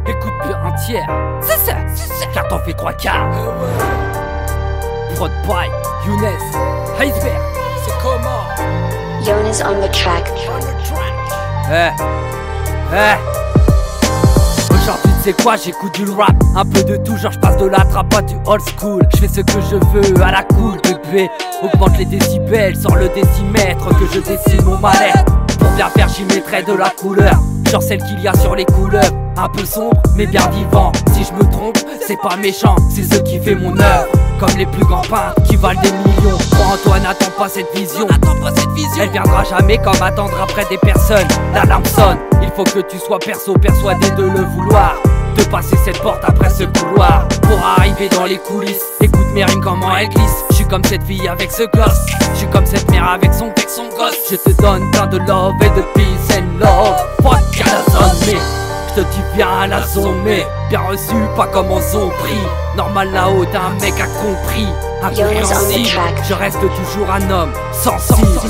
Écoute bien un tiers. C'est ça, car t'en fais 3/4. Prod by Younes, Iceberg. C'est comment? Younes on the track. Aujourd'hui tu sais quoi, j'écoute du rap, un peu de tout, genre je passe de la trappe à du old school. Je fais ce que je veux à la cool, bébé. Augmente les décibels, sors le décimètre, que je dessine mon mal-être. Pour bien faire j'y mettrai de la couleur, genre celle qu'il y a sur les couleurs. Un peu sombre mais bien vivant. Si je me trompe, c'est pas méchant, c'est ce qui fait mon œuvre. Comme les plus grands peintres qui valent des millions. Crois-en-toi, n'attends pas cette vision. Elle viendra jamais comme attendre après des personnes. L'alarme sonne, il faut que tu sois persuadé de le vouloir. De passer cette porte après ce couloir pour arriver dans les coulisses. Écoute mes rimes comment elles glissent. Je suis comme cette fille avec ce gloss. Je suis comme cette mère avec son gosse. Je te donne plein de love et de peace and love. Fuck à la zone, mais je te dis bien à la zone, mais bien reçu, pas comme on s'en prie. Normal là-haut, t'as un mec a compris. Incompréhensible, je reste toujours un homme sensible.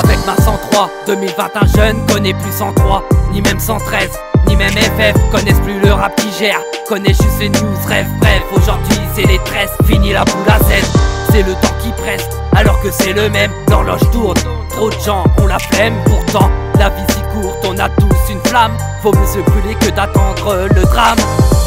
Avec ma 103, 2021 jeune connaît plus 103, ni même 113, ni même FF. Connaissent plus le rap qui gère, connaissent juste les news, rêve. Bref, aujourd'hui c'est les tresses, fini la boule à Z. C'est le temps qui presse, alors que c'est le même. L'horloge tourne, trop de gens ont la flemme. Pourtant, la vie si courte, on a tous une flamme. Faut mieux se brûler que d'attendre le drame.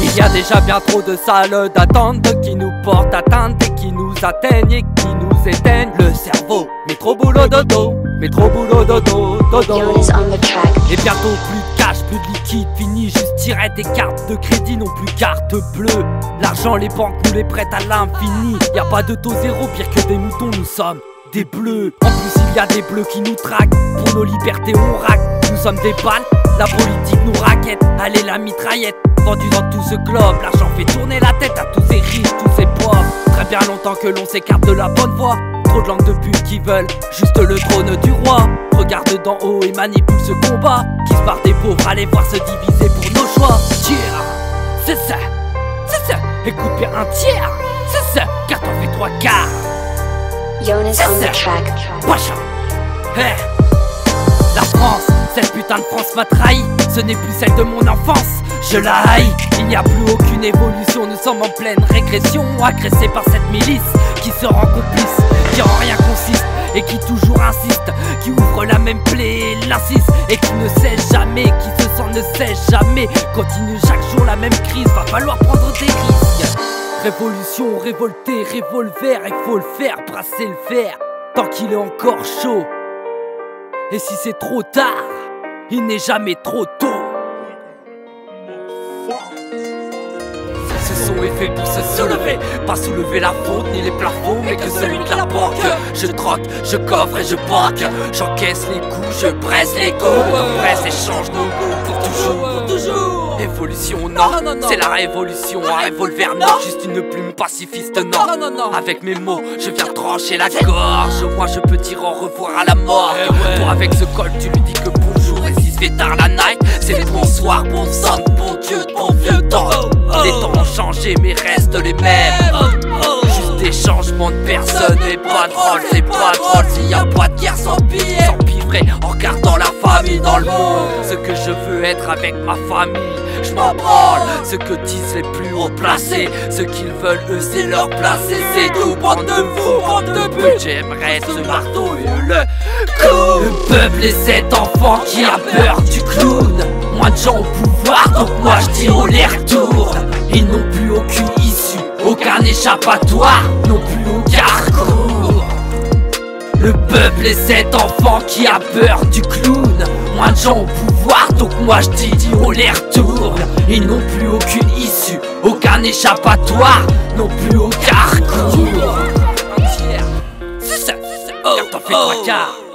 Il y a déjà bien trop de salles d'attente qui nous portent atteinte et qui nous atteignent et qui nous éteignent le cerveau. Mais trop boulot dodo, mais trop boulot dodo, dodo. Younes on the track. Et bientôt plus de cash, plus de liquide, fini juste tirer des cartes de crédit, non plus carte bleue. L'argent, les banques nous les prêtent à l'infini. Y a pas de taux zéro, pire que des moutons, nous sommes des bleus. En plus il y a des bleus qui nous traquent. Pour nos libertés on raque, nous sommes des balles. La politique nous raquette, allez la mitraillette. Vendu dans tout ce globe, l'argent fait tourner la tête à tous ces riches, tous ces pauvres. Très bien longtemps que l'on s'écarte de la bonne voie. Trop de langues de pute qui veulent juste le trône du roi. Regarde d'en haut et manipule ce combat qui se barre des pauvres, allez voir se diviser pour nos choix. Tiens, c'est ça, écoute bien un tiers. C'est ça, car t'en fais 3/4. Younes on the track. Pacha. La France, cette putain de France m'a trahi. Ce n'est plus celle de mon enfance, je la haïs. Il n'y a plus aucune évolution, nous sommes en pleine régression. Agressés par cette milice qui se rend complice, qui en rien consiste et qui toujours insiste, qui ouvre la même plaie et l'insiste, et qui ne cesse jamais, qui se sent ne cesse jamais. Continue chaque jour la même crise, va falloir prendre des risques. Révolution, révolté, revolver, il faut le faire, brasser le fer tant qu'il est encore chaud. Et si c'est trop tard, il n'est jamais trop tôt. Ce son est fait pour se soulever, pas soulever la faute ni les plafonds, mais que celui de la banque. Je troque, je coffre et je banque. J'encaisse les coups, je presse les coups. On presse et change nos goûts pour toujours. Évolution non, c'est la révolution. Un revolver non, juste une plume pacifiste non. Avec mes mots, je viens trancher la gorge. Moi je peux dire au revoir à la mort. Toi avec ce col tu lui dis que bonjour. Et si se fait tard la night, c'est bonsoir, bon sang, bon Dieu, bon vieux temps. Les temps ont changé mais restent les mêmes. Juste des changements de personnes et pas drôle, c'est pas drôle. S'il y a pas de guerre sans piller, sans pivrer, en regardant la famille dans le monde. Ce que je veux être avec ma famille, je m'en branle. Ce que disent les plus haut placés, ce qu'ils veulent eux c'est leur placer. C'est tout, bande de fous, bande de putes. J'aimerais ce marteau et le coup. Le peuple est cet enfant qui a peur du clown. Moins de gens au pouvoir, donc moi je dis on les retourne. Ils n'ont plus aucune issue, aucun échappatoire, non plus aucun recours. Le peuple est cet enfant qui a peur du clown. Moins de gens au pouvoir, donc moi je dis on les retourne. Ils n'ont plus aucune issue, aucun échappatoire, non plus aucun recours. C'est ça, car t'en fais 3/4.